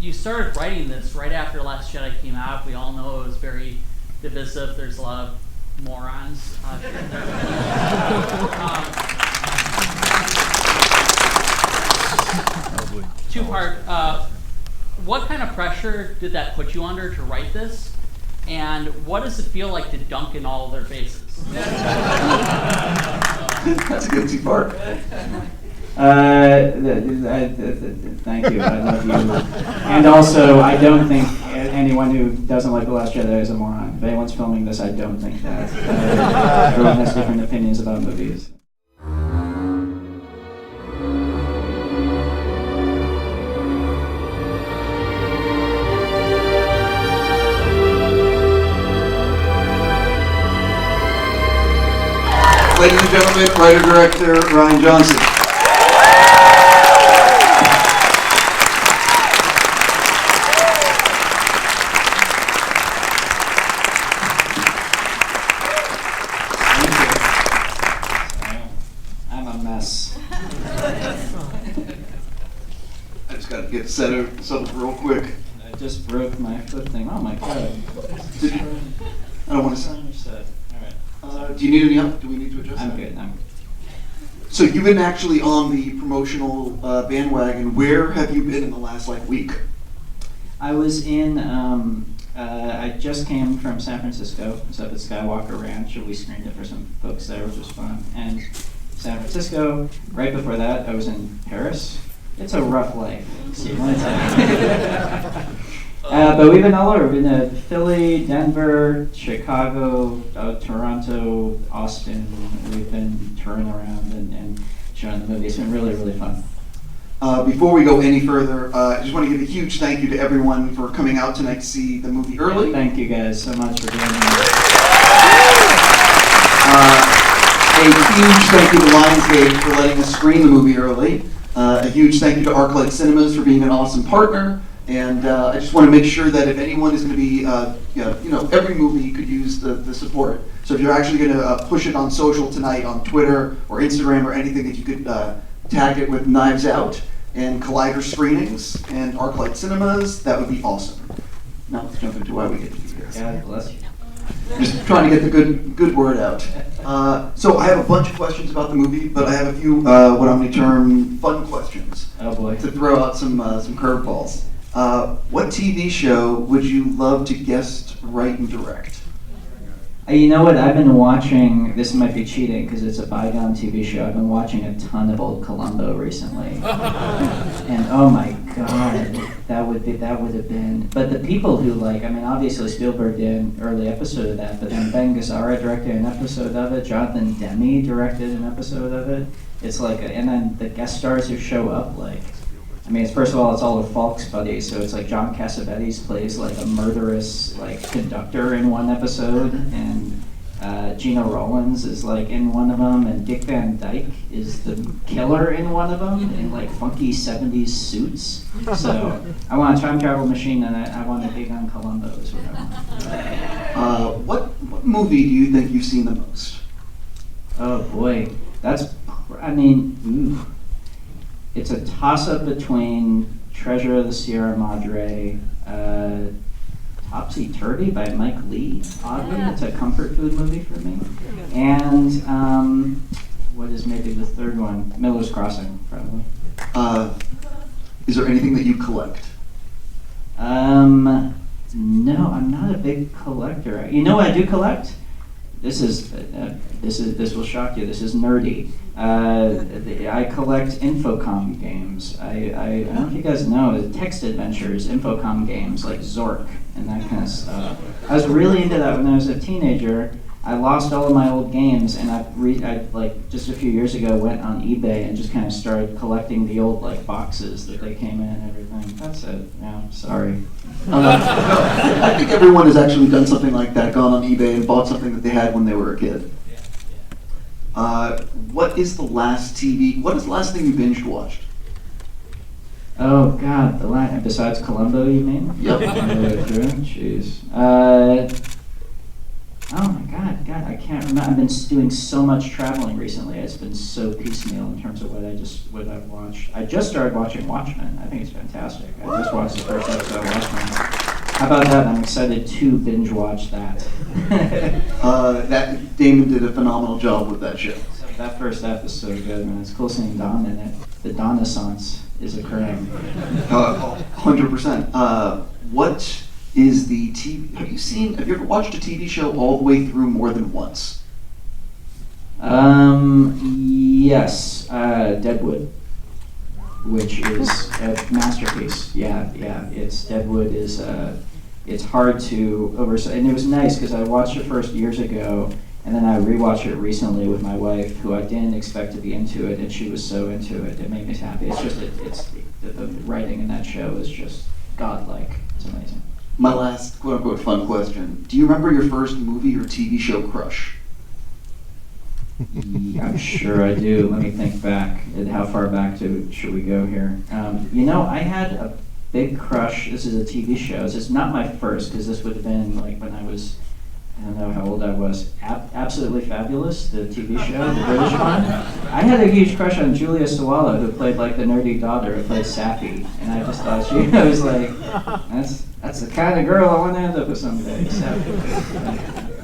you started writing this right after Last Jedi came out. We all know it was very divisive. There's a lot of morons. Two-part. What kind of pressure did that put you under to write this? And what does it feel like to dunk in all of their faces? That's a good two-part. Thank you. I love you. And also, I don't think anyone who doesn't like The Last Jedi is a moron. If anyone's filming this, I don't think that. Everyone has different opinions about movies. Ladies and gentlemen, writer-director Rian Johnson. I'm a mess. I just got to get settled real quick. I just broke my foot thing. Oh my god. Did you? I don't want to. Do you need any help? Do we need to adjust that? I'm good. So you've been actually on the promotional bandwagon. Where have you been in the last week? I was in, I just came from San Francisco. I was up at Skywalker Ranch, and we screened it for some folks there, which was fun. And San Francisco, right before that, I was in Paris. It's a rough life, so you want to tell you. But we've been all over. We've been to Philly, Denver, Chicago, Toronto, Austin. We've been touring around and showing the movie. It's been really, really fun. Before we go any further, I just want to give a huge thank you to everyone for coming out tonight to see the movie early. Thank you guys so much for being here. A huge thank you to Lionsgate for letting us screen the movie early. A huge thank you to ArcLight Cinemas for being an awesome partner. And I just want to make sure that if anyone is going to be, every movie could use the support. So if you're actually going to push it on social tonight, on Twitter or Instagram or anything, that you could tag it with Knives Out and Collider Screenings and ArcLight Cinemas, that would be awesome. Now let's jump into why we get to be here. God bless you. Just trying to get the good word out. So I have a bunch of questions about the movie, but I have a few what I'm going to term fun questions. Oh boy. To throw out some curveballs. What TV show would you love to guest, write, and direct? You know what? I've been watching. This might be cheating because it's a bygone TV show. I've been watching a ton of old Columbo recently, and oh my god, that would have been. But the people who obviously Spielberg did an early episode of that, but then Ben Gazzara directed an episode of it. Jonathan Demme directed an episode of it. It's and then the guest stars who show up it's first of all, it's all of Falk's buddies, so it's John Cassavetes plays a murderous conductor in one episode, and Gina Rollins is in one of them, and Dick Van Dyke is the killer in one of them in funky 70s suits. So I want a time travel machine, and I want a big on Columbo is what I want. What movie do you think you've seen the most? Oh boy, it's a toss-up between Treasure of the Sierra Madre, Topsy-Turvy by Mike Leigh, oddly. It's a comfort food movie for me. And what is maybe the third one? Miller's Crossing, probably. Is there anything that you collect? No, I'm not a big collector. You know what I do collect? This will shock you. This is nerdy. I collect Infocom games. I don't know if you guys know, text adventures, Infocom games like Zork and that kind of stuff. I was really into that when I was a teenager. I lost all of my old games, and I just a few years ago went on eBay and just kind of started collecting the old boxes that they came in and everything. That's it. Yeah, sorry. I think everyone has actually done something like that, gone on eBay and bought something that they had when they were a kid. What is the last thing you binge watched? Oh God, besides Columbo, you mean? Yep. Jeez. Oh my God, God, I can't remember. I've been doing so much traveling recently. It's been so piecemeal in terms of what I've watched. I just started watching Watchmen. I think it's fantastic. I just watched the first episode of Watchmen. How about that? I'm excited to binge watch that. That Damon did a phenomenal job with that show. That first episode is so good, man. It's cool seeing Dawn in it. The Donnaissance is occurring. 100%. What is the TV? Have you ever watched a TV show all the way through more than once? Yes, Deadwood, which is a masterpiece. Yeah. It's Deadwood is it's hard to oversee, and it was nice because I watched it first years ago, and then I rewatched it recently with my wife, who I didn't expect to be into it, and she was so into it. It made me happy. It's just the writing in that show is just godlike. It's amazing. My last quote-unquote fun question. Do you remember your first movie or TV show crush? I'm sure I do. Let me think back. How far back should we go here? I had a big crush. This is a TV show. This is not my first, because this would have been like when I was, I don't know how old I was. Absolutely Fabulous, the TV show, the British one. I had a huge crush on Julia Sawalha, who played like the nerdy daughter who played Sappy, and I just thought I was like, that's the kind of girl I want to end up with someday. Sappy. I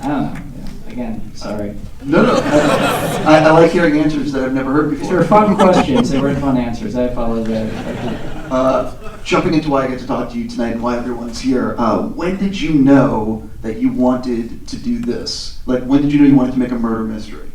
don't know. Yeah. Again, sorry. No. I like hearing answers that I've never heard before. These were fun questions. They weren't fun answers. I apologize. Jumping into why I get to talk to you tonight and why everyone's here, when did you know that you wanted to do this? Like, when did you know you wanted to make a murder mystery?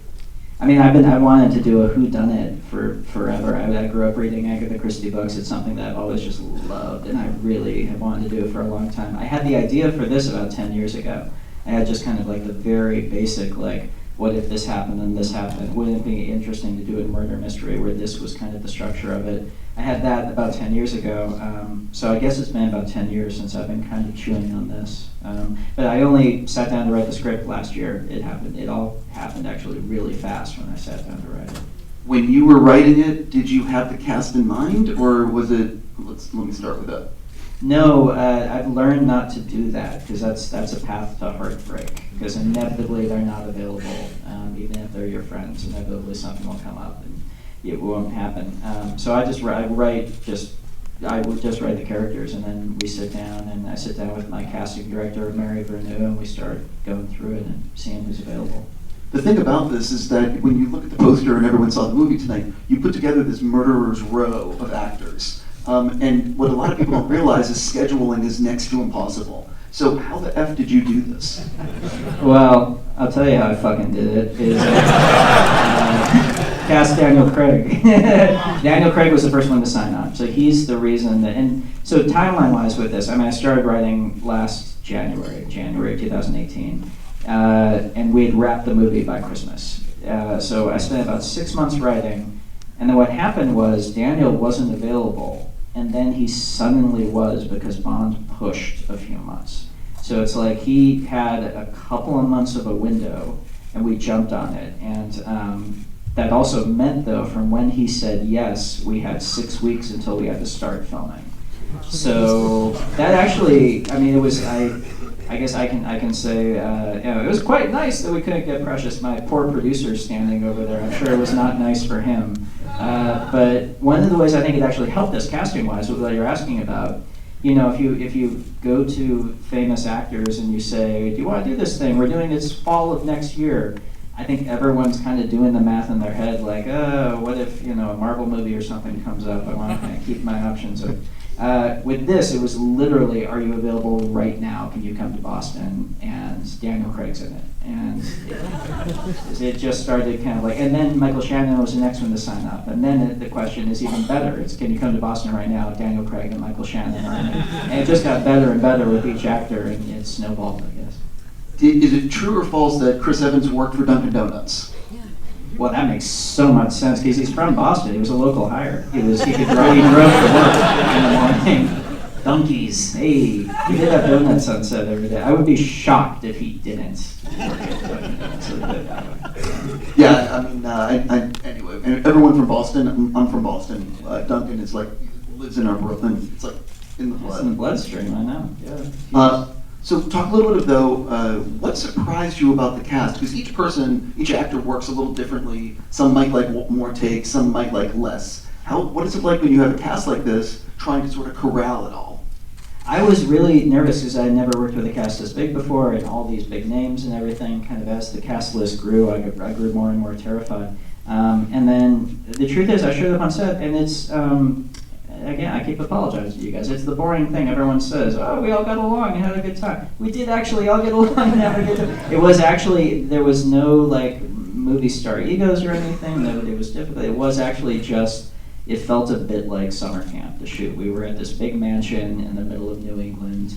I mean, I wanted to do a whodunit for forever. I grew up reading Agatha Christie books. It's something that I've always just loved, and I really have wanted to do it for a long time. I had the idea for this about 10 years ago. I had just kind of like the very basic, like, what if this happened and this happened? Wouldn't it be interesting to do a murder mystery where this was kind of the structure of it? I had that about 10 years ago, so I guess it's been about 10 years since I've been kind of chewing on this. But I only sat down to write the script last year. It all happened actually really fast when I sat down to write it. When you were writing it, did you have the cast in mind, or was it, let me start with that. No, I've learned not to do that, because that's a path to heartbreak, because inevitably they're not available, even if they're your friends. Inevitably something will come up and it won't happen. So I would just write the characters, and then we sit down, and I sit down with my casting director, Mary Verneau, and we start going through it and seeing who's available. The thing about this is that when you look at the poster and everyone saw the movie tonight, you put together this murderer's row of actors. And what a lot of people don't realize is scheduling is next to impossible. So how the F did you do this? Well, I'll tell you how I fucking did it. Is cast Daniel Craig. Daniel Craig was the first one to sign on. So he's the reason that, and so timeline-wise with this, I mean, I started writing last January 2018. And we had wrapped the movie by Christmas. So I spent about 6 months writing, and then what happened was Daniel wasn't available, and then he suddenly was because Bond pushed a few months. So it's like he had a couple of months of a window, and we jumped on it. And that also meant, though, from when he said yes, we had 6 weeks until we had to start filming. So that actually, I mean, it was, I guess I can say, it was quite nice that we couldn't get Precious. My poor producer standing over there, I'm sure it was not nice for him. But one of the ways I think it actually helped us casting-wise was what you're asking about. You know, if you go to famous actors and you say, do you want to do this thing? We're doing this fall of next year. I think everyone's kind of doing the math in their head, like, what if, a Marvel movie or something comes up? I want to kind of keep my options open. With this, it was literally, are you available right now? Can you come to Boston? And Daniel Craig's in it. And it just started kind of like, and then Michael Shannon was the next one to sign up. And then the question is even better. It's, can you come to Boston right now? Daniel Craig and Michael Shannon are in it. And it just got better and better with each actor, and it snowballed, I guess. Is it true or false that Chris Evans worked for Dunkin' Donuts? Well, that makes so much sense because he's from Boston. He was a local hire. He drove to work in the morning. Donkeys, hey, he did have donuts on set every day. I would be shocked if he didn't work at Dunkin'. Yeah, I mean, anyway, and everyone from Boston. I'm from Boston. Dunkin' is like lives in our Brooklyn. It's like in the blood. It's in the bloodstream. I know. Yeah. So talk a little bit though, what surprised you about the cast? Because each actor works a little differently. Some might like more takes, some might like less. What is it like when you have a cast like this, trying to sort of corral it all? I was really nervous because I had never worked with a cast this big before, and all these big names and everything. Kind of as the cast list grew, I grew more and more terrified. And then the truth is, I showed up on set, and it's, again, I keep apologizing to you guys. It's the boring thing everyone says. Oh, we all got along and had a good time. We did actually all get along and have a good time. It was actually, there was no like movie star egos or anything. No, it was difficult. It was actually just, it felt a bit like summer camp to shoot. We were at this big mansion in the middle of New England.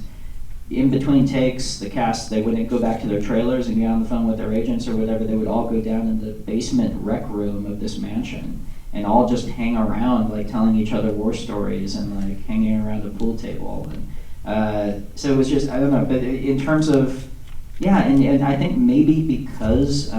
In between takes, the cast, they wouldn't go back to their trailers and get on the phone with their agents or whatever. They would all go down in the basement rec room of this mansion and all just hang around, like telling each other war stories and like hanging around a pool table. And so it was just, I don't know, but in terms of, yeah, and I think maybe because,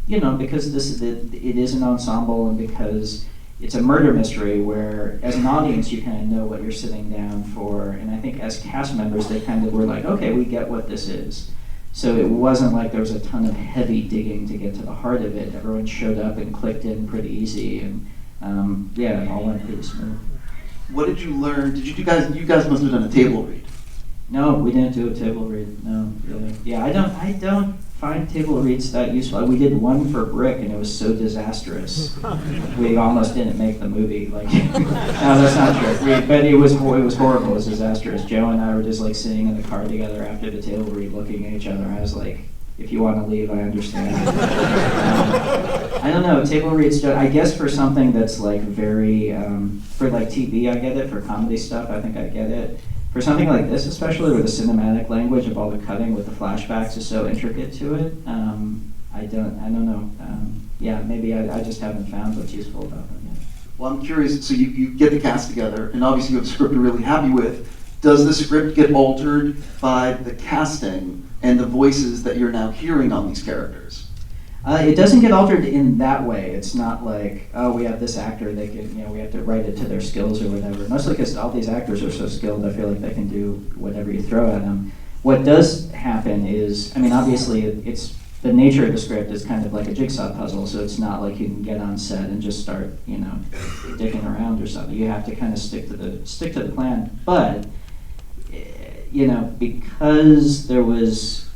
because it is an ensemble and because it's a murder mystery where, as an audience, you kind of know what you're sitting down for. And I think as cast members, they kind of were like, okay, we get what this is. So it wasn't like there was a ton of heavy digging to get to the heart of it. Everyone showed up and clicked in pretty easy, and it all went pretty smooth. What did you learn? You guys must have done a table read. No, we didn't do a table read. No, really. Yeah, I don't find table reads that useful. We did one for Brick, and it was so disastrous. We almost didn't make the movie. Like, no, that's not true. But it was horrible. It was disastrous. Joe and I were just like sitting in the car together after the table read, looking at each other. I was like, "If you want to leave, I understand." I don't know. Table reads. I guess for something that's like very for like TV, I get it. For comedy stuff, I think I get it. For something like this, especially where the cinematic language of all the cutting with the flashbacks is so intricate to it, I don't know. Maybe I just haven't found what's useful about them yet. Well, I'm curious, so you get the cast together, and obviously you have a script you're really happy with. Does the script get altered by the casting and the voices that you're now hearing on these characters? It doesn't get altered in that way. It's not like, oh, we have this actor, they can, we have to write it to their skills or whatever. Mostly because all these actors are so skilled, I feel like they can do whatever you throw at them. What does happen is, obviously it's the nature of the script is kind of like a jigsaw puzzle, so it's not like you can get on set and just start, dicking around or something. You have to kind of stick to the plan. But, because there was,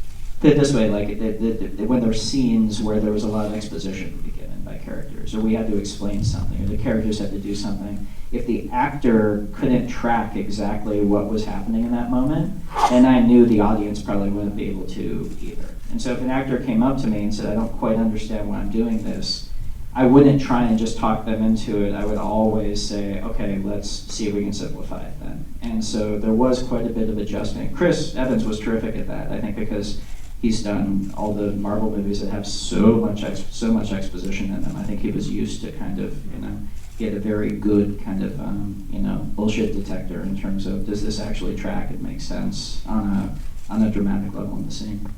put it this way, like when there were scenes where there was a lot of exposition to be given by characters, or we had to explain something, or the characters had to do something, if the actor couldn't track exactly what was happening in that moment, then I knew the audience probably wouldn't be able to either. And so if an actor came up to me and said, I don't quite understand why I'm doing this, I wouldn't try and just talk them into it. I would always say, okay, let's see if we can simplify it then. And so there was quite a bit of adjustment. Chris Evans was terrific at that, I think, because he's done all the Marvel movies that have so much exposition in them. I think he was used to kind of, he had a very good kind of, bullshit detector in terms of, does this actually track and make sense on a dramatic level in the scene.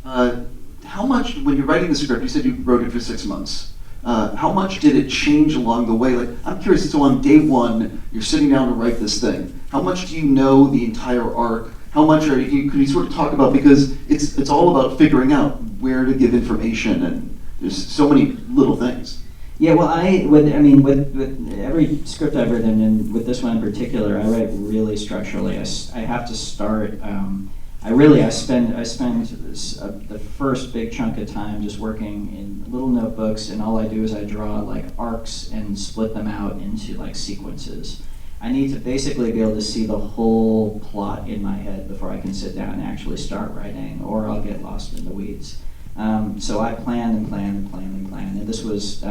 How much, when you're writing the script, you said you wrote it for 6 months. How much did it change along the way? Like, I'm curious, so on day one, you're sitting down to write this thing. How much do you know the entire arc? How much could you sort of talk about, because it's all about figuring out where to give information, and there's so many little things. Yeah, well, with every script I've written, and with this one in particular, I write really structurally. I have to start. I spend the first big chunk of time just working in little notebooks, and all I do is I draw like arcs and split them out into like sequences. I need to basically be able to see the whole plot in my head before I can sit down and actually start writing, or I'll get lost in the weeds. So I plan and plan and plan and plan, and this was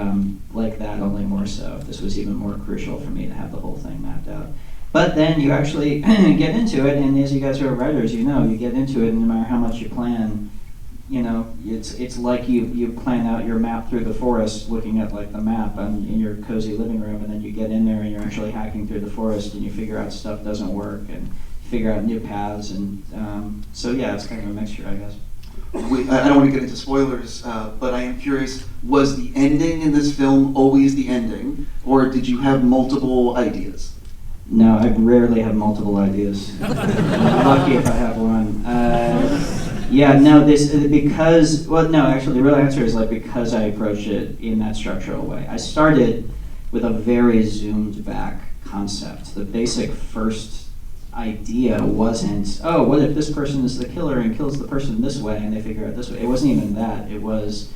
like that, only more so. This was even more crucial for me to have the whole thing mapped out. But then you actually get into it, and as you guys are writers, you get into it, and no matter how much you plan, it's like you plan out your map through the forest, looking at like the map in your cozy living room, and then you get in there and you're actually hacking through the forest, and you figure out stuff doesn't work, and figure out new paths, and so yeah, it's kind of a mixture, I guess. I don't want to get into spoilers, but I am curious, was the ending in this film always the ending, or did you have multiple ideas? No, I rarely have multiple ideas. I'm lucky if I have one. Yeah, no, actually the real answer is like because I approached it in that structural way. I started with a very zoomed back concept. The basic first idea wasn't, oh, what if this person is the killer and kills the person this way and they figure out this way. It wasn't even that. It was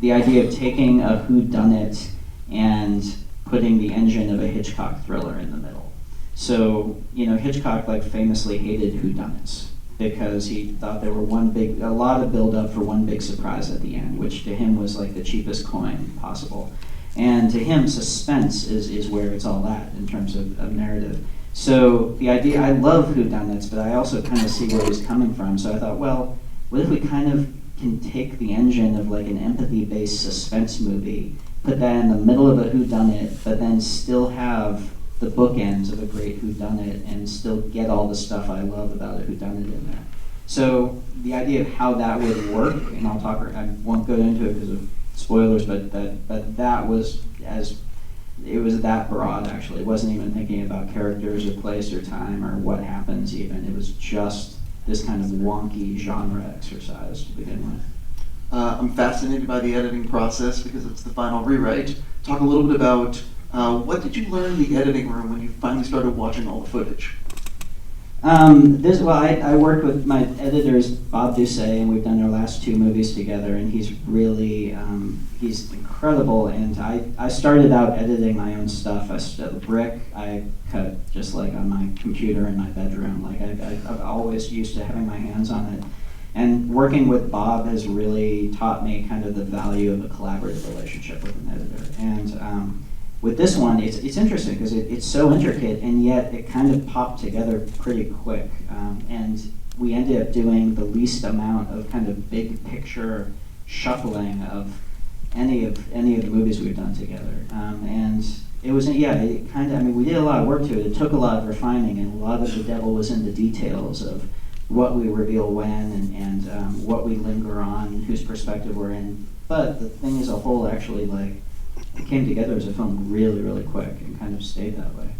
the idea of taking a whodunit and putting the engine of a Hitchcock thriller in the middle. So, Hitchcock like famously hated whodunits because he thought there were a lot of build up for one big surprise at the end, which to him was like the cheapest coin possible. And to him, suspense is where it's all at in terms of narrative. So the idea, I love whodunits, but I also kind of see where he's coming from. So I thought, well, what if we kind of can take the engine of like an empathy-based suspense movie, put that in the middle of a whodunit, but then still have the bookends of a great whodunit and still get all the stuff I love about a whodunit in there. So the idea of how that would work, and I won't go into it because of spoilers, but that was it was that broad actually. It wasn't even thinking about characters or place or time or what happens even. It was just this kind of wonky genre exercise to begin with. I'm fascinated by the editing process because it's the final rewrite. Talk a little bit about what did you learn in the editing room when you finally started watching all the footage? I worked with my editors, Bob Doucet, and we've done our last 2 movies together, and he's really, he's incredible, and I started out editing my own stuff. The brick, I cut just like on my computer in my bedroom. Like I've always used to having my hands on it. And working with Bob has really taught me kind of the value of a collaborative relationship with an editor. And with this one, it's interesting because it's so intricate, and yet it kind of popped together pretty quick. And we ended up doing the least amount of kind of big picture shuffling of any of the movies we've done together. And it was, we did a lot of work to it. It took a lot of refining, and a lot of the devil was in the details of what we reveal when and what we linger on, whose perspective we're in. But the thing as a whole actually it came together as a film really, really quick and kind of stayed that way.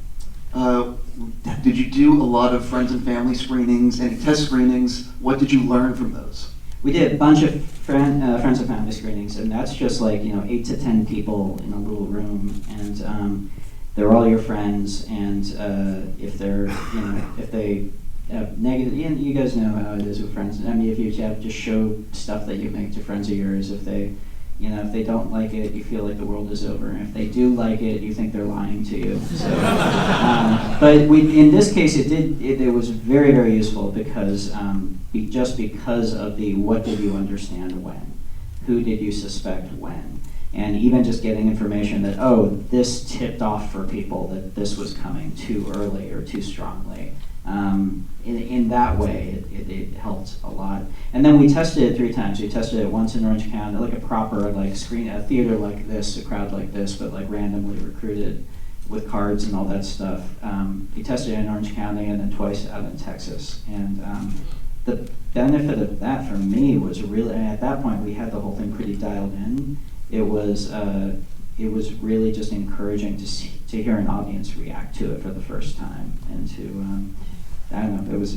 Did you do a lot of friends and family screenings, any test screenings? What did you learn from those? We did a bunch of friends and family screenings, and that's just 8 to 10 people in a little room, and they're all your friends, and if they have negative, you guys know how it is with friends. I mean, if you just show stuff that you make to friends of yours, if they don't like it, you feel like the world is over. And if they do like it, you think they're lying to you. So, but in this case, it was very, very useful because just because of the what did you understand when, who did you suspect when, and even just getting information that this tipped off for people that this was coming too early or too strongly. In that way, it helped a lot. And then we tested it 3 times. We tested it once in Orange County, like a proper a theater like this, a crowd like this, but randomly recruited with cards and all that stuff. We tested it in Orange County and then twice out in Texas. And the benefit of that for me was really, at that point we had the whole thing pretty dialed in. It was really just encouraging to hear an audience react to it for the first time, and to I don't know. It was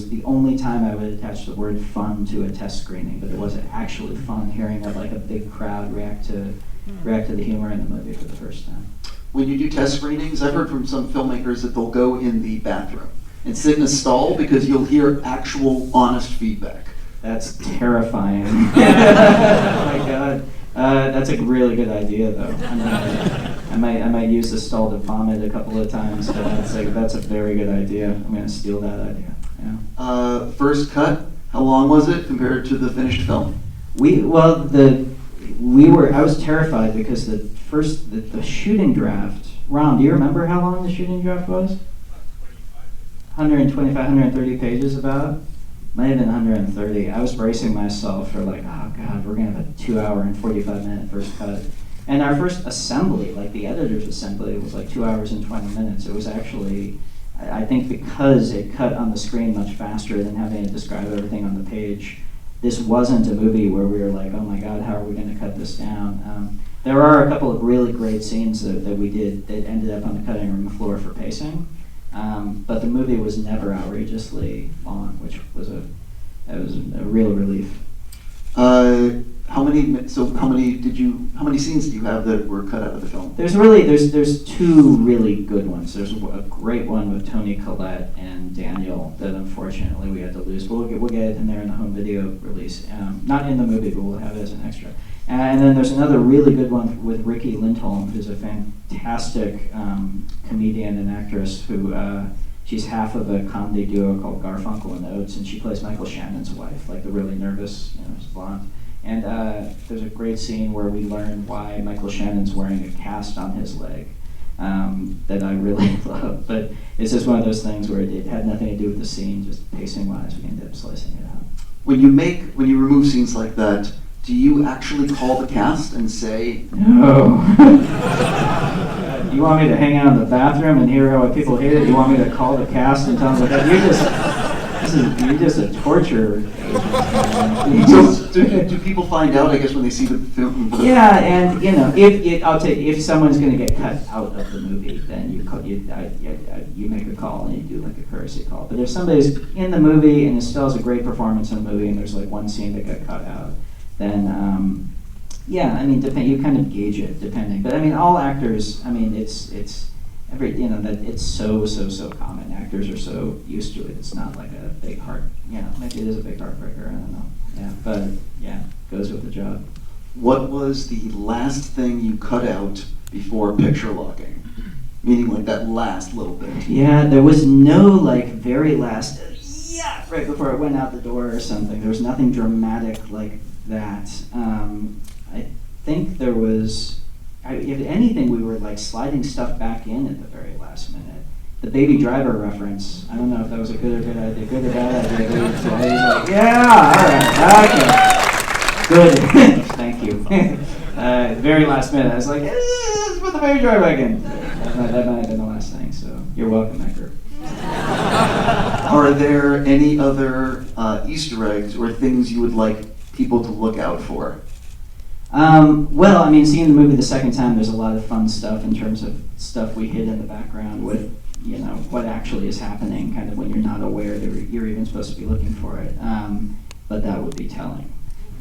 the only time I would attach the word fun to a test screening, but it wasn't actually fun hearing a big crowd react to the humor in the movie for the first time. When you do test screenings, I've heard from some filmmakers that they'll go in the bathroom and sit in a stall because you'll hear actual, honest feedback. That's terrifying. Oh my God. That's a really good idea, though. I might use the stall to vomit a couple of times, but that's a very good idea. I'm going to steal that idea. Yeah. First cut, how long was it compared to the finished film? I was terrified because the shooting draft. Ron, do you remember how long the shooting draft was? 125, 130 pages about. Might have been 130. I was bracing myself for oh God, we're gonna have a 2-hour and 45-minute first cut. And our first assembly, the editor's assembly, was 2 hours and 20 minutes. It was actually, I think because it cut on the screen much faster than having to describe everything on the page, this wasn't a movie where we were oh my God, how are we gonna cut this down? There are a couple of really great scenes that we did that ended up on the cutting room floor for pacing, but the movie was never outrageously long, which was a real relief. How many scenes do you have that were cut out of the film? There's two really good ones. There's a great one with Tony Collette and Daniel that unfortunately we had to lose, but we'll get it in there in the home video release. Not in the movie, but we'll have it as an extra. And then there's another really good one with Ricky Lindholm, who's a fantastic comedian and actress who she's half of a comedy duo called Garfunkel and Oates, and she plays Michael Shannon's wife, like the really nervous, blonde. And there's a great scene where we learn why Michael Shannon's wearing a cast on his leg that I really love. But it's just one of those things where it had nothing to do with the scene, just pacing-wise, we ended up slicing it out. When you remove scenes like that, do you actually call the cast and say, no? You want me to hang out in the bathroom and hear how people hate it? You want me to call the cast and tell them that you're just a torture agent? Do people find out, I guess, when they see the film? Yeah, and I'll tell you, if someone's going to get cut out of the movie, then you make a call and you do like a courtesy call. But if somebody's in the movie and it still has a great performance in the movie and there's like one scene that got cut out, then you kind of gauge it depending. But I mean, all actors, it's so common. Actors are so used to it. It's not like a big heart, maybe it is a big heartbreaker, I don't know. Yeah, but yeah, goes with the job. What was the last thing you cut out before picture locking? Meaning like that last little bit. Yeah, there was no like very last, right before it went out the door or something. There was nothing dramatic like that. I think there was, if anything, we were like sliding stuff back in at the very last minute. The Baby Driver reference, I don't know if that was a good or bad idea. So I was like, yeah, all right, okay, good, thank you. Very last minute, I was like, let's put the Baby Driver back in. That might have been the last thing, so you're welcome, Edgar. Are there any other Easter eggs or things you would like people to look out for? Well, I mean, seeing the movie the second time, there's a lot of fun stuff in terms of stuff we hid in the background with, what actually is happening, kind of when you're not aware that you're even supposed to be looking for it. But that would be telling.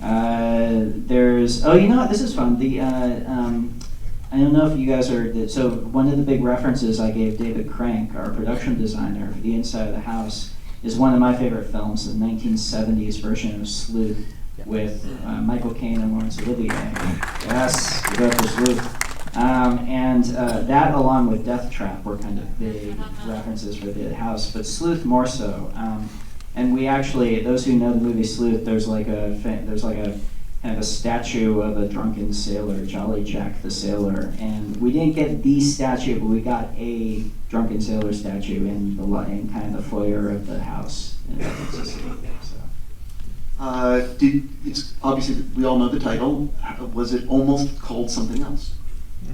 There's, this is fun. I don't know if you guys are, so one of the big references I gave David Crank, our production designer for the inside of the house, is one of my favorite films, the 1970s version of Sleuth, with Michael Caine and Laurence Olivier. Yes, we go for Sleuth. And that, along with Death Trap, were kind of big references for the house, but Sleuth more so. And we actually, those who know the movie Sleuth, there's like a kind of a statue of a drunken sailor, Jolly Jack the Sailor, and we didn't get the statue, but we got a drunken sailor statue in kind of the foyer of the house in Mississippi. It's obviously, we all know the title. Was it almost called something else?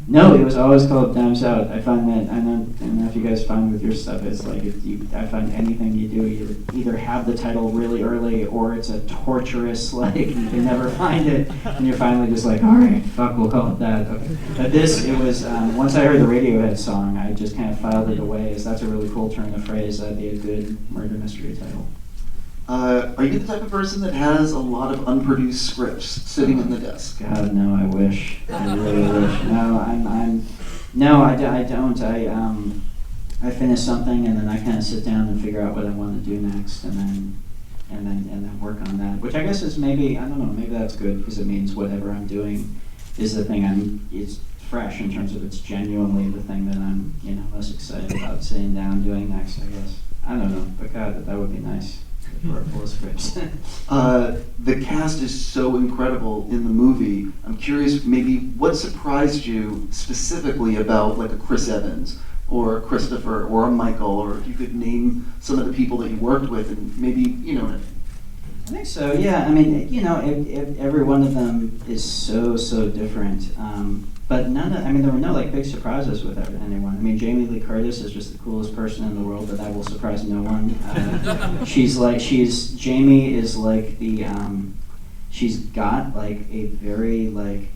No, it was always called Time's Out. I find that, I don't know if you guys find with your stuff, it's like, I find anything you do, you either have the title really early, or it's a torturous, like, you can never find it, and you're finally just like, all right, fuck, we'll call it that. Okay. But it was, once I heard the Radiohead song, I just kind of filed it away, as that's a really cool turn of phrase, that'd be a good murder mystery title. Are you the type of person that has a lot of unproduced scripts sitting in the desk? God, no, I wish. I really wish. No, I don't. I finish something and then I kind of sit down and figure out what I want to do next, and then work on that. Which I guess is maybe, I don't know, maybe that's good because it means whatever I'm doing is the thing it's fresh in terms of it's genuinely the thing that I'm most excited about sitting down doing next. I guess I don't know, but God, that would be nice. The cast is so incredible in the movie. I'm curious, maybe what surprised you specifically about like a Chris Evans or a Christopher or a Michael, or if you could name some of the people that you worked with, and maybe I think so. Yeah, I mean, every one of them is so different. But there were no like big surprises with anyone. I mean, Jamie Lee Curtis is just the coolest person in the world, but that will surprise no one. Jamie is like she's got like a very like,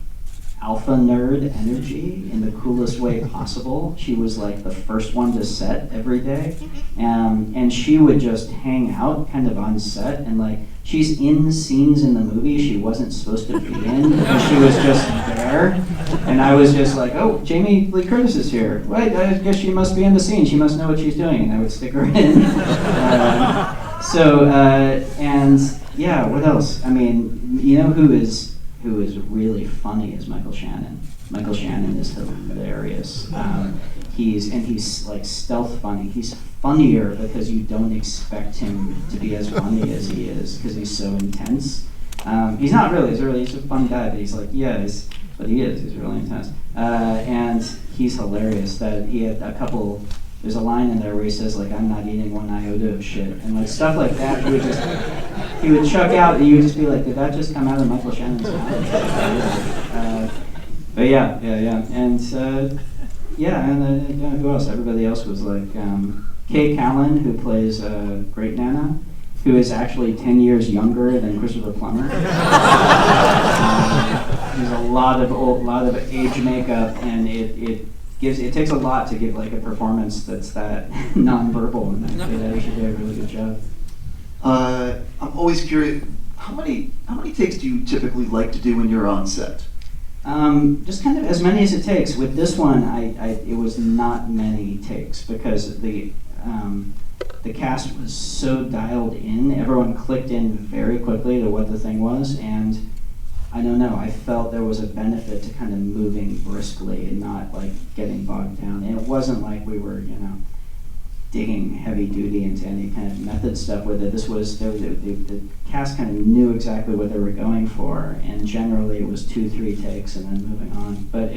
alpha nerd energy in the coolest way possible. She was like the first one to set every day. And she would just hang out kind of on set, and like she's in scenes in the movie she wasn't supposed to be in because she was just there. And I was just like, oh, Jamie Lee Curtis is here. Right, I guess she must be in the scene. She must know what she's doing. And I would stick her in. And yeah, what else? I mean, you know who is really funny is Michael Shannon. Michael Shannon is hilarious. He's like stealth funny. He's funnier because you don't expect him to be as funny as he is because he's so intense. He's not really. He's a fun guy, but he's like, but he is. He's really intense. And he's hilarious. That he had a couple. There's a line in there where he says like, "I'm not eating one iota of shit," and like stuff like that. He would chuck out, and you would just be like, "Did that just come out of Michael Shannon's mouth?" But yeah, and who else? Everybody else was like Kay Callan, who plays Great Nana, who is actually 10 years younger than Christopher Plummer. There's a lot of age makeup, and it takes a lot to give like a performance that's that nonverbal, and I think she did a really good job. I'm always curious, how many takes do you typically like to do when you're on set? Just kind of as many as it takes. With this one, it was not many takes because the cast was so dialed in. Everyone clicked in very quickly to what the thing was, and I don't know, I felt there was a benefit to kind of moving briskly and not like getting bogged down. And it wasn't like we were, digging heavy duty into any kind of method stuff with it. The cast kind of knew exactly what they were going for, and generally it was 2-3 takes and then moving on. But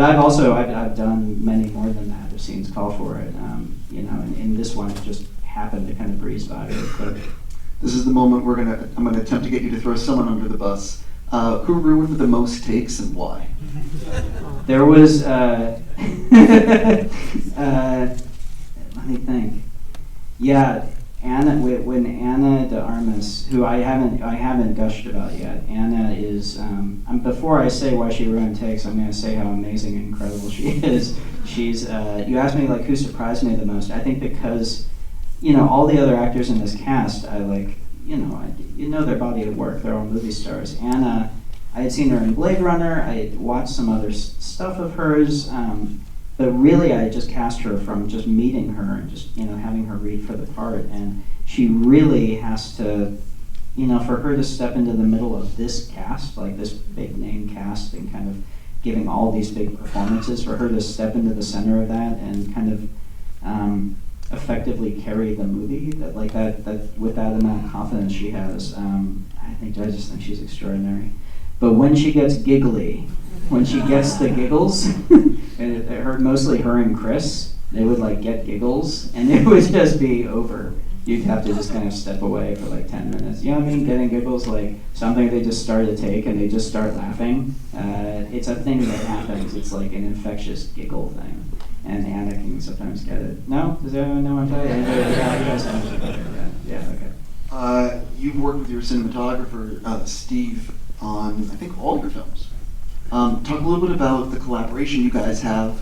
I've done many more than that if scenes call for it. And in this one it just happened to kind of breeze by really quick. This is the moment I'm gonna attempt to get you to throw someone under the bus. Who ruined the most takes and why? There was let me think. Yeah, when Anna de Armas, who I haven't gushed about yet. Anna is before I say why she ruined takes, I'm going to say how amazing and incredible she is. She's you asked me like who surprised me the most. I think because all the other actors in this cast, I like their body of work. They're all movie stars. Anna, I had seen her in Blade Runner. I had watched some other stuff of hers. But really, I just cast her from just meeting her and just having her read for the part, and she really has to, for her to step into the middle of this cast, like this big name cast, and kind of giving all these big performances, for her to step into the center of that and kind of effectively carry the movie that with that amount of confidence she has, I just think she's extraordinary. But when she gets giggly, when she gets the giggles, and mostly her and Chris, they would like get giggles, and it would just be over. You'd have to just kind of step away for like 10 minutes. You know what I mean? Getting giggles, like something they just start to take and they just start laughing. It's a thing that happens. It's like an infectious giggle thing. And Anna can sometimes get it. No? Does anyone know what I'm talking about? Yeah, okay. You've worked with your cinematographer, Steve, on I think all your films. Talk a little bit about the collaboration you guys have.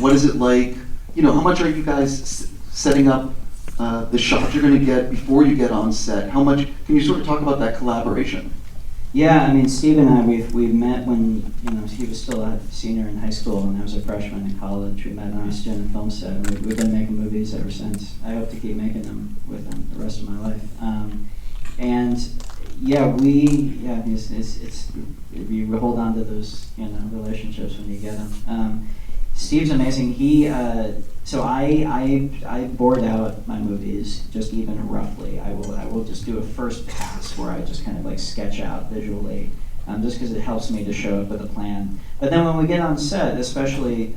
What is it like? How much are you guys setting up the shots you're going to get before you get on set? How much can you sort of talk about that collaboration? Yeah, I mean, Steve and I, we've met when he was still a senior in high school and I was a freshman in college. We met on a student film set, and we've been making movies ever since. I hope to keep making them with him the rest of my life. You hold on to those relationships when you get them. Steve's amazing. So I board out my movies just even roughly. I will just do a first pass where I just kind of like sketch out visually, just because it helps me to show up with a plan. But then when we get on set, especially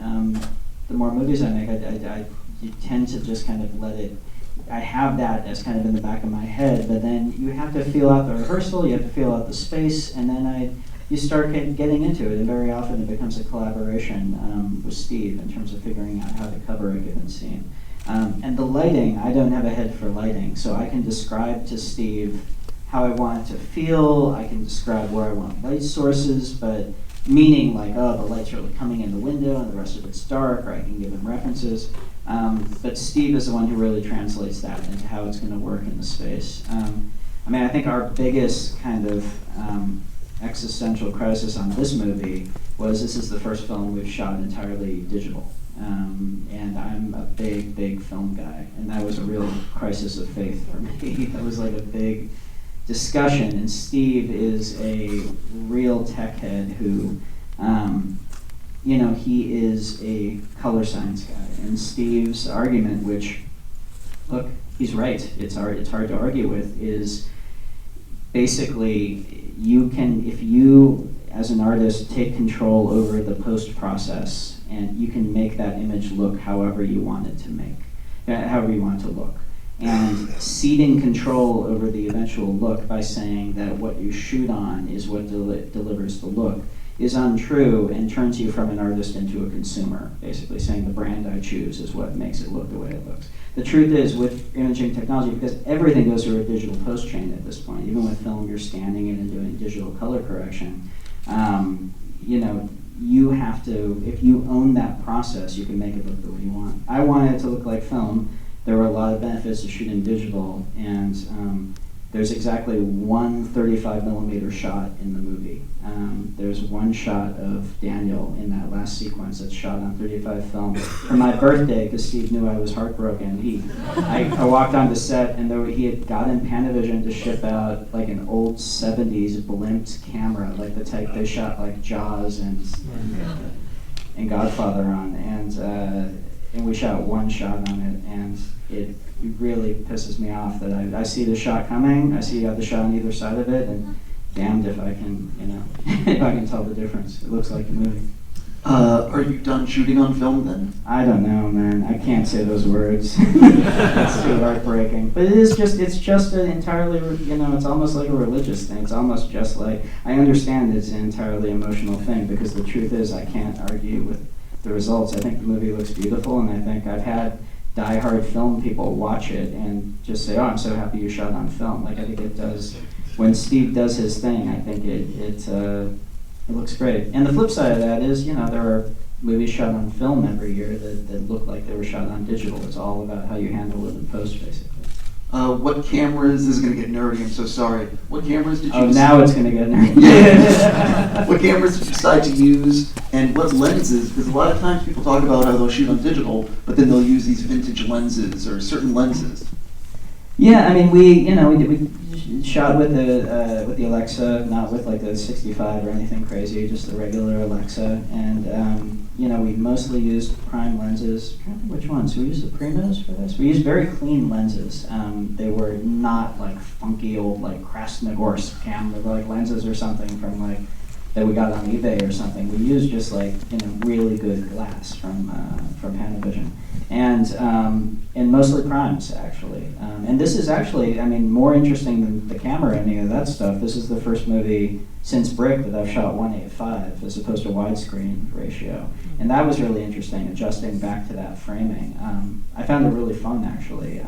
the more movies I make, I tend to just kind of let it. I have that as kind of in the back of my head, but then you have to feel out the rehearsal, you have to feel out the space, and then you start getting into it, and very often it becomes a collaboration with Steve in terms of figuring out how to cover a given scene. And the lighting, I don't have a head for lighting, so I can describe to Steve how I want it to feel, I can describe where I want light sources, but meaning like, oh, the lights are coming in the window and the rest of it's dark, or I can give him references. But Steve is the one who really translates that into how it's going to work in the space. I mean, I think our biggest kind of existential crisis on this movie was this is the first film we've shot entirely digital. And I'm a big, big film guy, and that was a real crisis of faith for me. That was like a big discussion, and Steve is a real tech head who, he is a color science guy. And Steve's argument, which, look, he's right, it's hard to argue with, is basically you can, if you as an artist take control over the post process, and you can make that image look however you want it to however you want it to look. And ceding control over the eventual look by saying that what you shoot on is what delivers the look is untrue and turns you from an artist into a consumer, basically saying the brand I choose is what makes it look the way it looks. The truth is, with imaging technology, because everything goes through a digital post chain at this point, even with film, you're scanning it and doing digital color correction, you have to, if you own that process, you can make it look the way you want. I wanted it to look like film. There were a lot of benefits to shooting digital, and there's exactly one 35 millimeter shot in the movie. There's one shot of Daniel in that last sequence that's shot on 35 film. For my birthday, because Steve knew I was heartbroken, I walked onto set, and he had gotten Panavision to ship out like an old 70s blimped camera, like the type they shot like Jaws and Godfather on, and we shot one shot on it, and it really pisses me off that I see the shot coming, I see the other shot on either side of it, and damned if I can, if I can tell the difference. It looks like a movie. Are you done shooting on film then? I don't know, man. I can't say those words. It's too heartbreaking. But it's just an entirely, it's almost like a religious thing. It's almost just like, I understand it's an entirely emotional thing, because the truth is I can't argue with the results. I think the movie looks beautiful, and I think I've had diehard film people watch it and just say, oh, I'm so happy you shot on film. Like, I think it does, when Steve does his thing, I think it looks great. And the flip side of that is, there are movies shot on film every year that look like they were shot on digital. It's all about how you handle it in post, basically. What cameras, this is going to get nerdy, I'm so sorry. What cameras did you now it's going to get nerdy. Yeah. What cameras did you decide to use, and what lenses? Because a lot of times people talk about how they'll shoot on digital, but then they'll use these vintage lenses or certain lenses. Yeah, I mean, we shot with the Alexa, not with like the 65 or anything crazy, just the regular Alexa, and we mostly used prime lenses. I'm trying to think which ones. We used the Primos for this. We used very clean lenses. They were not like funky old like Krasnogorsk camera like lenses or something from like that we got on eBay or something. We used just like really good glass from Panavision, and mostly primes actually. And this is actually, I mean, more interesting than the camera and any of that stuff. This is the first movie since Brick that I've shot 1:8:5 as opposed to widescreen ratio, and that was really interesting. Adjusting back to that framing, I found it really fun actually.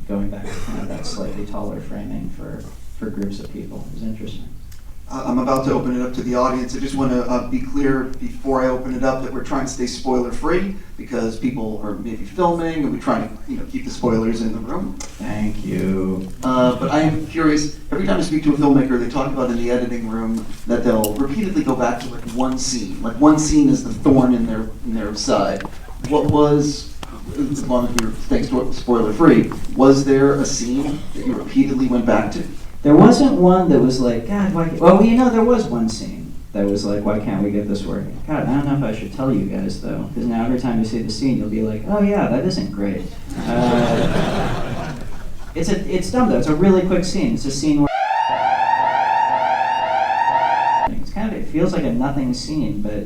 Going back to kind of that slightly taller framing for groups of people, it was interesting. I'm about to open it up to the audience. I just want to be clear before I open it up that we're trying to stay spoiler-free because people are maybe filming and we're trying to keep the spoilers in the room. Thank you. But I am curious, every time I speak to a filmmaker, they talk about in the editing room that they'll repeatedly go back to like one scene. Like one scene is the thorn in their side. What was, as long as we were staying spoiler-free, was there a scene that you repeatedly went back to? There wasn't one that was like, God, why can't... Well, there was one scene that was like, why can't we get this working? God, I don't know if I should tell you guys, though, because now every time you see the scene, you'll be like, oh yeah, that isn't great. It's dumb, though. It's a really quick scene. It's a scene where... It feels like a nothing scene, but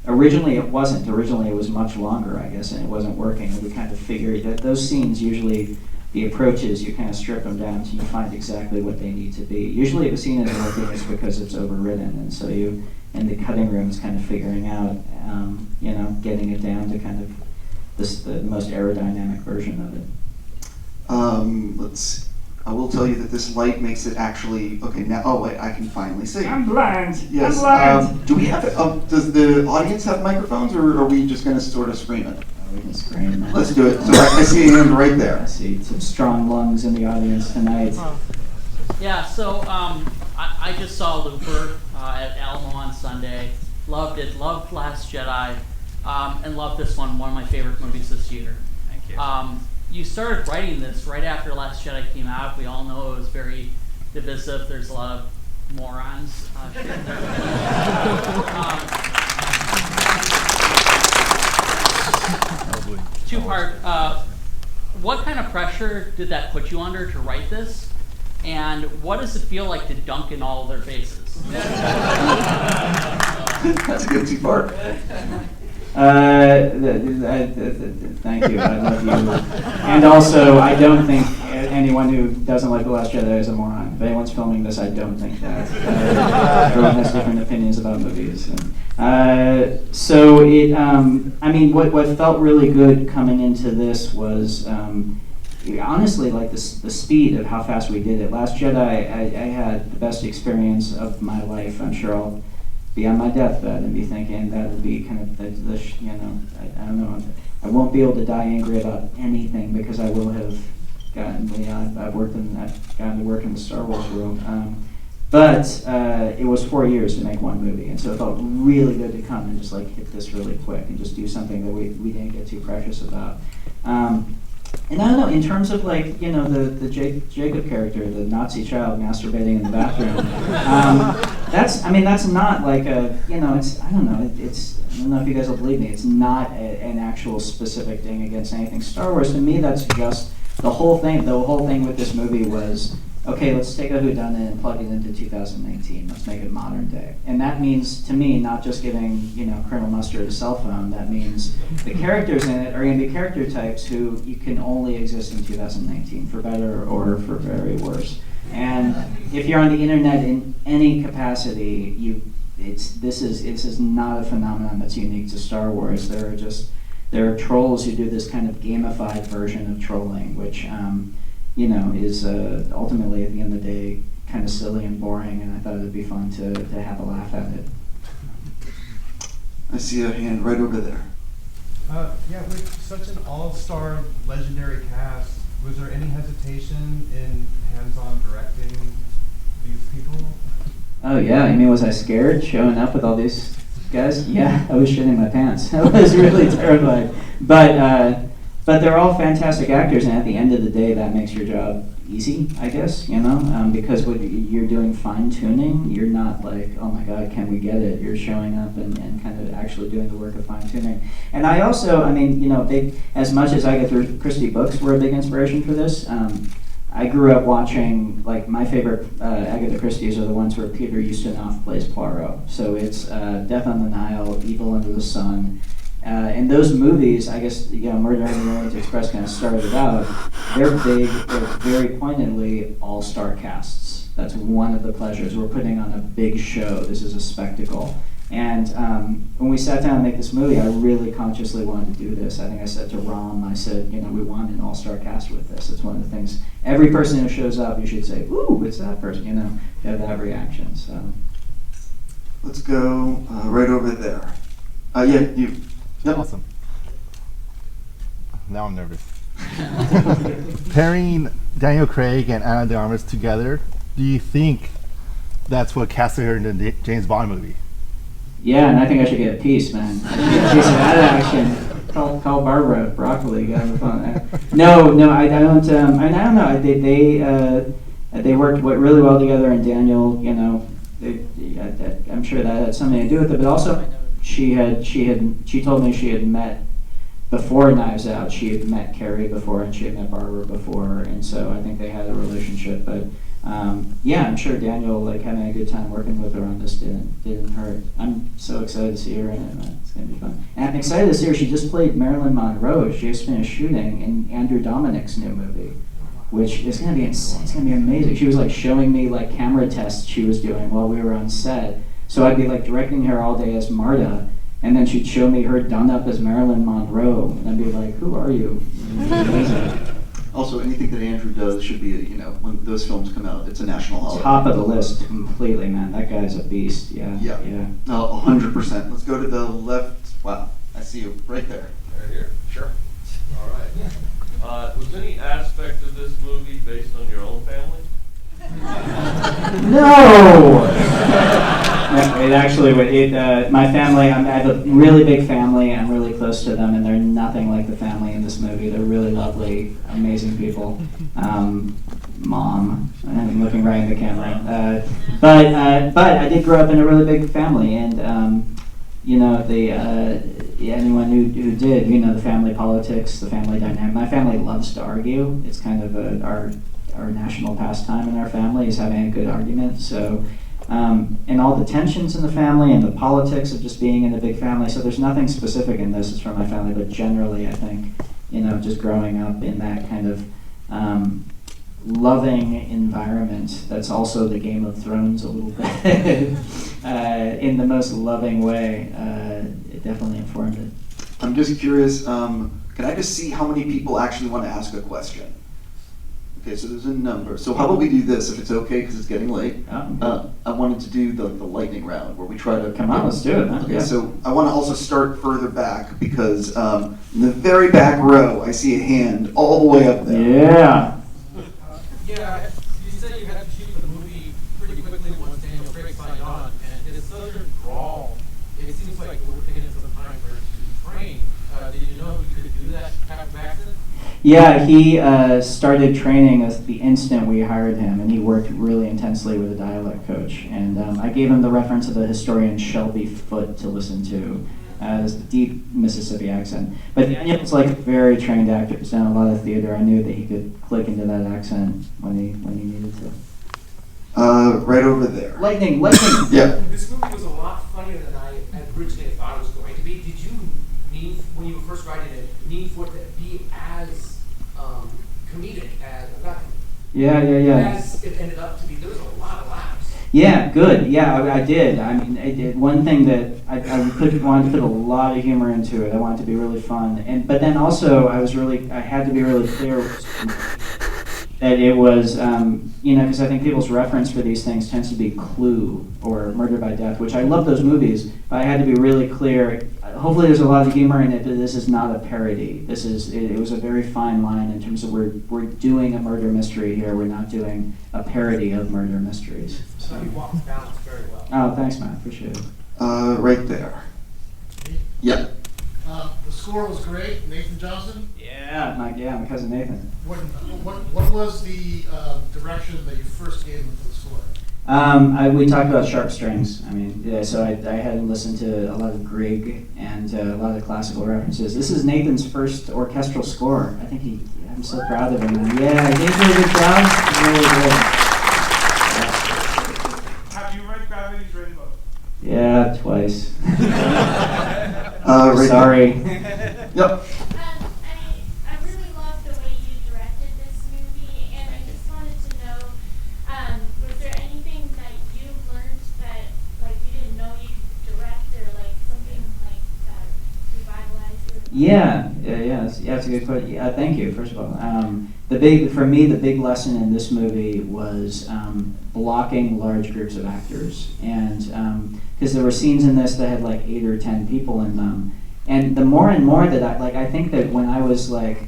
originally it wasn't. Originally it was much longer, I guess, and it wasn't working. And we kind of figured that those scenes usually... The approaches, you kind of strip them down until you find exactly what they need to be. Usually if a scene isn't working, it's because it's overridden, and so you, in the cutting room, is kind of figuring out, getting it down to kind of the most aerodynamic version of it. Let's I will tell you that this light makes it actually, okay, now, oh wait, I can finally see. I'm blind. Yes. I'm blind. Do we have, does the audience have microphones, or are we just going to sort of scream it? We can scream. Let's do it. So I see a hand right I there. see some strong lungs in the audience tonight. Yeah, so I just saw Looper at Alamo on Sunday. Loved it. Loved Last Jedi, and loved this one. One of my favorite movies this year. Thank you. You started writing this right after Last Jedi came out. We all know it was very divisive. There's a lot of morons. Two-part. What kind of pressure did that put you under to write this? And what does it feel like to dunk in all of their faces? That's a good two-part. Thank you. I love you. And also, I don't think anyone who doesn't like The Last Jedi is a moron. If anyone's filming this, I don't think that. Everyone has different opinions about movies. So it, I mean, what felt really good coming into this was, honestly, like the speed of how fast we did it. Last Jedi, I had the best experience of my life. I'm sure I'll be on my deathbed and be thinking that would be kind of I don't know. I won't be able to die angry about anything because I will have gotten, I've gotten to work in the Star Wars world. But it was 4 years to make one movie, and so it felt really good to come and just like hit this really quick and just do something that we didn't get too precious about. And I don't know, in terms of like, the Jacob character, the Nazi child masturbating in the bathroom, that's not like a, I don't know if you guys will believe me, it's not an actual specific thing against anything Star Wars. To me, that's just the whole thing. The whole thing with this movie was, okay, let's take a whodunit and plug it into 2019. Let's make it modern day. And that means, to me, not just giving, Colonel Mustard a cell phone. That means the characters in it are going to be character types who you can only exist in 2019, for better or for very worse. And if you're on the internet in any capacity, this is not a phenomenon that's unique to Star Wars. There are trolls who do this kind of gamified version of trolling, which is ultimately at the end of the day kind of silly and boring, and I thought it would be fun to have a laugh at it. I see a hand right over there. Yeah, with such an all-star legendary cast, was there any hesitation in hands-on directing these people? Oh yeah, I mean, was I scared showing up with all these guys? Yeah, I was shitting my pants. I was really terrified. But they're all fantastic actors, and at the end of the day, that makes your job easy, I guess, because when you're doing fine-tuning, you're not like, oh my God, can we get it? You're showing up and kind of actually doing the work of fine-tuning. And I also, as much as Agatha Christie books were a big inspiration for this, I grew up watching, like, my favorite Agatha Christie's are the ones where Peter Ustinov plays Poirot. So it's Death on the Nile, Evil Under the Sun. And those movies, I guess, Murder on the Orient Express kind of started it out. They're big, they're very pointedly all-star casts. That's one of the pleasures. We're putting on a big show. This is a spectacle. And when we sat down to make this movie, I really consciously wanted to do this. I think I said to Rom, I said, we want an all-star cast with this. It's one of the things, every person who shows up, you should say, ooh, it's that person, you have that reaction. So Let's go right over there. Yeah, you. Yep. Awesome. Now I'm nervous. Pairing Daniel Craig and Ana de Armas together, do you think that's what casted her in the James Bond movie? yeah, and I think I should get a piece, man. I should get a piece of that action. Call Barbara Broccoli. Get on the phone. No, I don't. I don't know. They worked really well together, and Daniel, I'm sure that had something to do with it. But also, she told me she had met before Knives Out. She had met Carrie before, and she had met Barbara before, and so I think they had a relationship. But yeah, I'm sure Daniel, having a good time working with her on this didn't hurt. I'm so excited to see her in it, man. It's gonna be fun. And I'm excited to see her. She just played Marilyn Monroe. She just finished shooting in Andrew Dominik's new movie, which is gonna be it's gonna be amazing. She was showing me camera tests she was doing while we were on set. So I'd be directing her all day as Marta, and then she'd show me her done up as Marilyn Monroe, and I'd be like, "Who are you?" Also, also anything that Andrew does should be, you know, when those films come out, it's a national holiday. Top of the list completely, man. That guy's a beast. Yeah. Yeah. Yeah. 100%. Let's go to the left. Wow, I see you right there. Right here? Sure. All right. Was any aspect of this movie based on your own family? No! No, it actually, my family, I have a really big family. I'm really close to them, and they're nothing like the family in this movie. They're really lovely, amazing people. Mom, I'm looking right in the camera. But I did grow up in a really big family, and you know, anyone who did, you know, the family politics, the family dynamic. My family loves to argue. It's kind of our national pastime in our family is having a good argument. So, and all the tensions in the family and the politics of just being in a big family. So there's nothing specific in this. It's from my family, but generally, I think, you know, just growing up in that kind of loving environment. That's also the Game of Thrones a little bit in the most loving way. It definitely informed it. I'm just curious, can I just see how many people actually want to ask a question? Okay, so there's a number. So how about we do this, if it's okay, because it's getting late. I wanted to do the lightning round, where we try to... Come on, let's do it, man. Okay, Yeah. So I want to also start further back, because in the very back row, I see a hand all the way up there. Yeah. Yeah, you said you had to shoot the movie pretty quickly once Daniel Craig signed on, and his southern drawl, it seems like it would have taken some time for it to train. Did you know if you could do that kind of accent? Yeah, he started training us the instant we hired him, and he worked really intensely with a dialect coach. And I gave him the reference of the historian Shelby Foote to listen to, as deep Mississippi accent. But Daniel's like a very trained actor. He's done a lot of theater. I knew that he could click into that accent when he needed to. Right over there. Lightning. Yeah. This movie was a lot funnier than I had originally thought it was going to be. Did you mean, when you were first writing it, for it to be as comedic as, Yeah. as it ended up to be? There was a lot of laughs. Yeah, good. Yeah, I did. I mean, I did. One thing that I wanted to put a lot of humor into it. I wanted it to be really fun, but then also I had to be really clear that it was, you know, because I think people's reference for these things tends to be Clue or Murder by Death, which I love those movies, but I had to be really clear. Hopefully there's a lot of humor in it, but this is not a parody. It was a very fine line in terms of we're doing a murder mystery here. We're not doing a parody of murder mysteries. So you walked the balance very well. Oh, thanks, man. Appreciate it. Right there. Yeah. The score was great. Nathan Johnson. Yeah, my cousin Nathan. What was the direction that you first gave him for the score? We talked about sharp strings. I mean, yeah, so I had listened to a lot of Grieg and a lot of classical references. This is Nathan's first orchestral score. I think I'm so proud of him. And yeah, he did a really good job. Really good. Have you read Gravity's Rainbow? Yeah, twice. Right Sorry. Yep. I really love the way you directed this movie, and I just wanted to know, was there anything that you learned that like you didn't know you could direct, or like something like that revitalized you? Yeah, it's a good question. Yeah, thank you, first of all. For me, the big lesson in this movie was blocking large groups of actors. And because there were scenes in this that had like 8 or 10 people in them. And the more and more that I think that when I was like,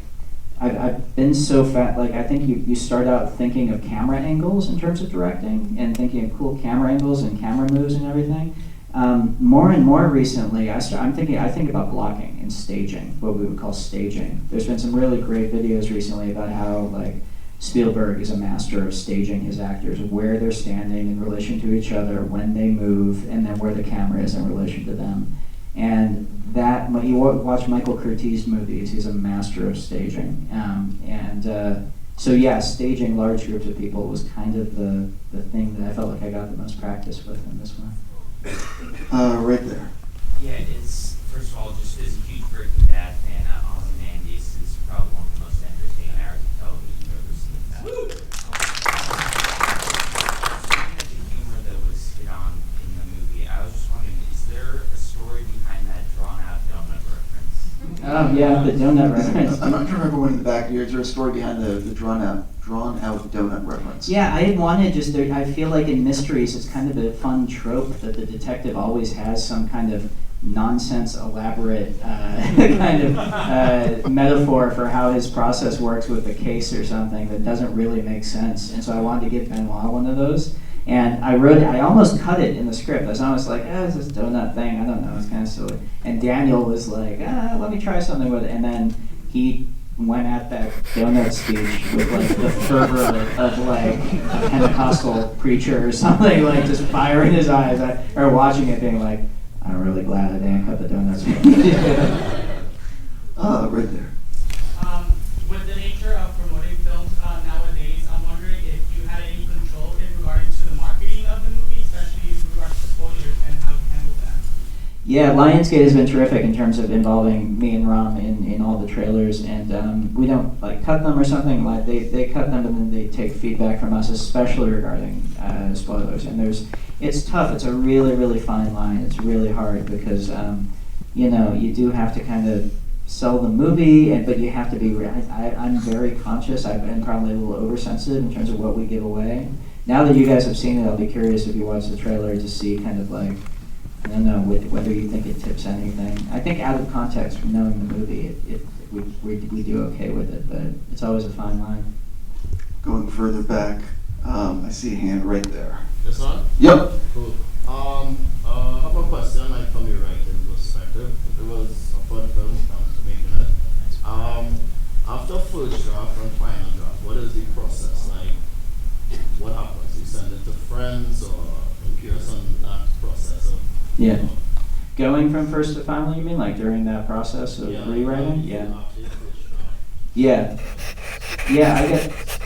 I've been so fat, like I think you start out thinking of camera angles in terms of directing and thinking of cool camera angles and camera moves and everything. More and more recently, I think about blocking and staging, what we would call staging. There's been some really great videos recently about how like Spielberg is a master of staging his actors, where they're standing in relation to each other, when they move, and then where the camera is in relation to them. And that, you watch Michael Curtiz's movies, he's a master of staging. So yeah, staging large groups of people was kind of the thing that I felt like I got the most practice with in this one. Right there. Yeah, it's, first of all, just as a huge Breaking Bad fan, Oz and Andy's is probably one of the most entertaining hours of television you've ever seen. Speaking of the humor that was hit on in the movie, I was just wondering, is there a story behind that drawn-out donut reference? Oh, yeah, the donut reference. I'm not sure if everyone in the back here, is there a story behind the drawn out donut reference? Yeah, I wanted just there. I feel like in mysteries, it's kind of a fun trope that the detective always has some kind of nonsense, elaborate kind of metaphor for how his process works with the case or something that doesn't really make sense. And so I wanted to give Benoit one of those. And I almost cut it in the script. I was almost like, it's this donut thing. I don't know, it's kind of silly. And Daniel was like, let me try something with it. And then he went at that donut speech with like the fervor of like a Pentecostal preacher or something, like just fire in his eyes. Or watching it being like, I'm really glad I didn't cut the donuts. Right there. With the nature of promoting films nowadays, I'm wondering if you had any control in regards to the marketing of the movie, especially in regards to spoilers and how you handle that. Yeah, Lionsgate has been terrific in terms of involving me and Ram in all the trailers, and we don't like cut them or something. Like they cut them and then they take feedback from us, especially regarding spoilers. And it's tough. It's a really, really fine line. It's really hard because you do have to kind of sell the movie, but you have to be. I'm very conscious. I've been probably a little oversensitive in terms of what we give away. Now that you guys have seen it, I'll be curious if you watch the trailer to see kind of like, I don't know whether you think it tips anything. I think out of context from knowing the movie, we do okay with it, but it's always a fine line. Going further back, I see a hand right there. This on? Yep. Cool. I have a question, like from your writing perspective. It was a fun film, thanks for making it. After first draft and final draft, what is the process like? What happens? You send it to friends, or curious on that process of? Yeah. Going from first to final, you mean, like during that process of rewriting? Yeah.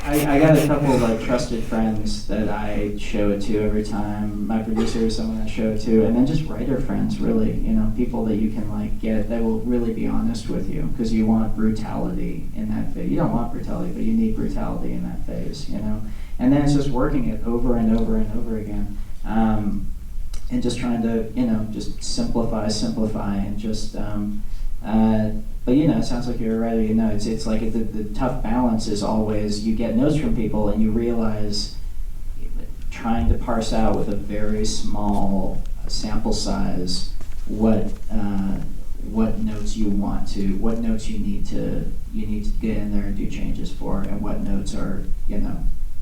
I got a couple of like trusted friends that I show it to every time. My producer is someone I show it to, and then just writer friends, really. People that you can like get that will really be honest with you, because you want brutality in that phase. You don't want brutality, but you need brutality in that phase. And then it's just working it over and over and over again. And just trying to, just simplify, and just, but it sounds like you're a writer, it's like the tough balance is always, you get notes from people and you realize trying to parse out with a very small sample size what notes you need to get in there and do changes for, and what notes are,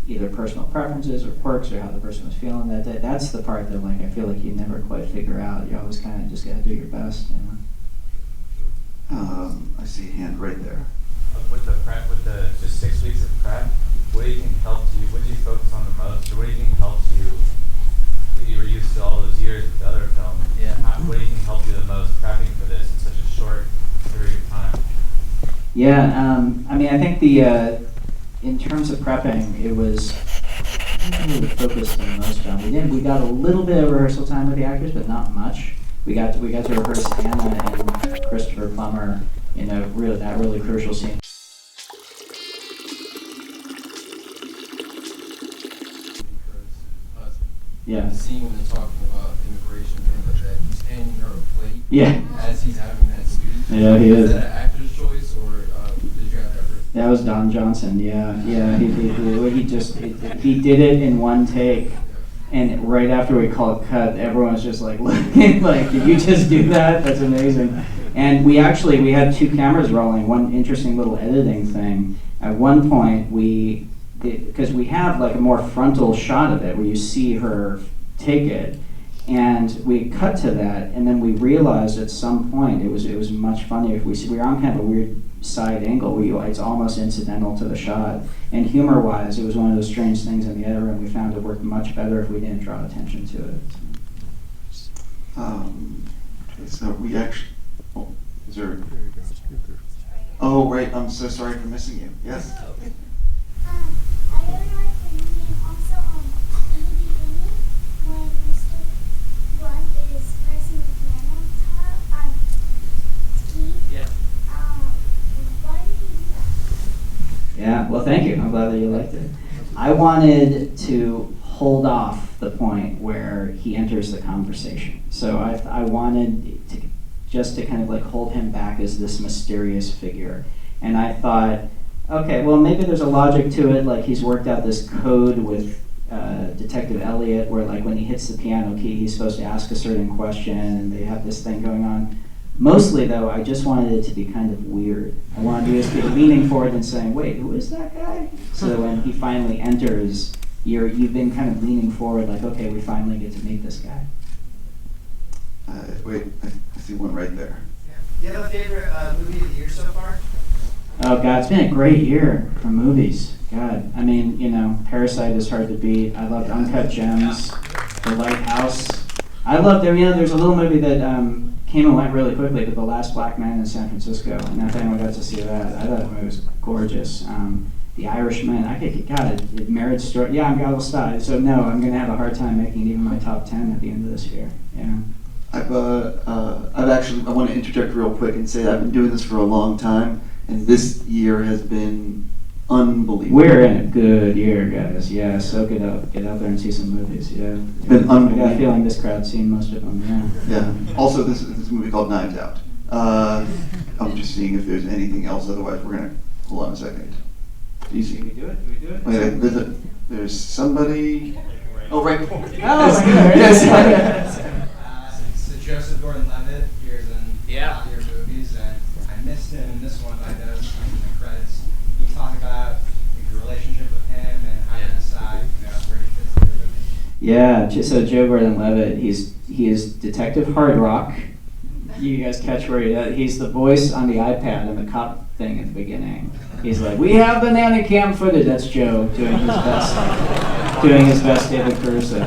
either personal preferences or quirks or how the person was feeling that day. That's the part that I feel like you never quite figure out. You always kind of just got to do your best. I see a hand right there. With the prep, just 6 weeks of prep, what do you think helped you? What do you focus on the most, or what do you think helped you? You were used to all those years with the other film. Yeah. What do you think helped you the most prepping for this in such a short period of time? Yeah, I think in terms of prepping, it was really focused the most on. We got a little bit of rehearsal time with the actors, but not much. We got to rehearse Anna and Christopher Plummer in that really crucial scene. Yeah. The scene when they're talking about immigration and like that, he's handing her a plate. Yeah. As he's having that speech. Yeah, he is. Is that an actor's choice, or did you have that written? That was Don Johnson. Yeah. He did it in one take, and right after we called cut, everyone's just like looking like, did you just do that? That's amazing. And we had two cameras rolling. One interesting little editing thing. At one point, because we have like a more frontal shot of it where you see her take it, and we cut to that, and then we realized at some point it was much funnier if we were on kind of a weird side angle where it's almost incidental to the shot. And humor-wise, it was one of those strange things in the edit room. We found it worked much better if we didn't draw attention to it. Okay, so we actually. Oh, is there? Oh, right. I'm so sorry for missing you. Yes. I really like the movie, and also in the beginning when Mr. Blunt is pressing the piano key. Yeah. Why did he do that? Yeah, well, thank you. I'm glad that you liked it. I wanted to hold off the point where he enters the conversation. So I wanted to just to kind of like hold him back as this mysterious figure. And I thought, okay, well maybe there's a logic to it, like he's worked out this code with Detective Elliot, where like when he hits the piano key, he's supposed to ask a certain question, and they have this thing going on. Mostly though, I just wanted it to be kind of weird. I wanted you to be leaning forward and saying, wait, who is that guy? So when he finally enters, you've been kind of leaning forward like, okay, we finally get to meet this guy. Wait, I see one right there. Do you have a favorite movie of the year so far? Oh God, it's been a great year for movies. God, I mean, you know, Parasite is hard to beat. I loved Uncut Gems, The Lighthouse. I loved, you know, there's a little movie that came and went really quickly, but The Last Black Man in San Francisco, and if anyone got to see that, I thought the movie was gorgeous. The Irishman, Marriage Story, yeah, I'm gonna stop. So no, I'm gonna have a hard time making even my top 10 at the end of this year, yeah. I've actually, I want to interject real quick and say I've been doing this for a long time, and this year has been unbelievable. We're in a good year, guys. Yeah, so get out there and see some movies. Yeah, it's been unbelievable. I got a feeling this crowd's seen most of them. Yeah. Yeah. Also, this movie called Knives Out. I'm just seeing if there's anything else. Otherwise, we're gonna hold on a second. Do you see? Can we do it? Do we do it? Wait, there's somebody. Oh, right. Oh, my God. Yes. So Joseph Gordon-Levitt appears in a lot of your movies, and I missed him in this one, but I noticed him in the credits. Can you talk about your relationship with him and how you decide, where he fits in your movie? Yeah, so Joe Gordon-Levitt, he is Detective Hard Rock. You guys catch where he's the voice on the iPad in the cop thing at the beginning. He's like, we have the nanny cam footage. That's Joe doing his best David Caruso.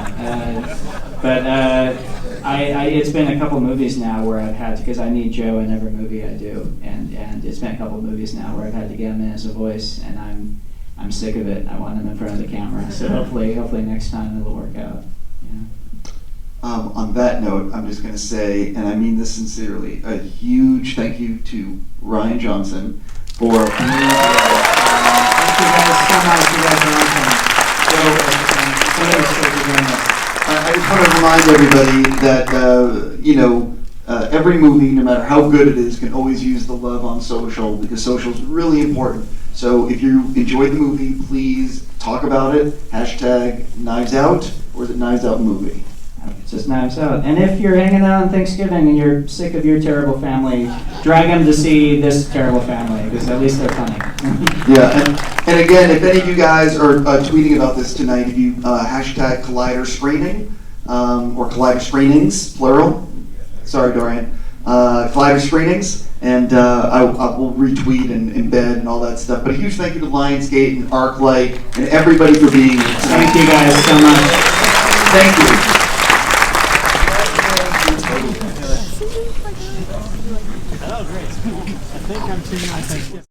It's been a couple movies now where I've had to, because I need Joe in every movie I do, and it's been a couple movies now where I've had to get him in as a voice, and I'm sick of it. I want him in front of the camera. So hopefully next time it'll work out. Yeah. On that note, I'm just going to say, and I mean this sincerely, a huge thank you to Rian Johnson for being Thank you guys so much. You guys are awesome. I just want to remind everybody that, every movie, no matter how good it is, can always use the love on social, because social is really important. So if you enjoyed the movie, please talk about it. Hashtag Knives Out, or is it Knives Out Movie? It's just Knives Out. And if you're hanging out on Thanksgiving and you're sick of your terrible family, drag them to see this terrible family, because at least they're funny. Yeah, and again, if any of you guys are tweeting about this tonight, if you hashtag Collider Screening, or Collider Screenings, plural. Sorry, Dorian. Collider Screenings, and I will retweet and embed and all that stuff. But a huge thank you to Lionsgate and ArcLight and everybody for being here tonight. Thank you guys so much. Thank you. Oh, great. I think I'm too young.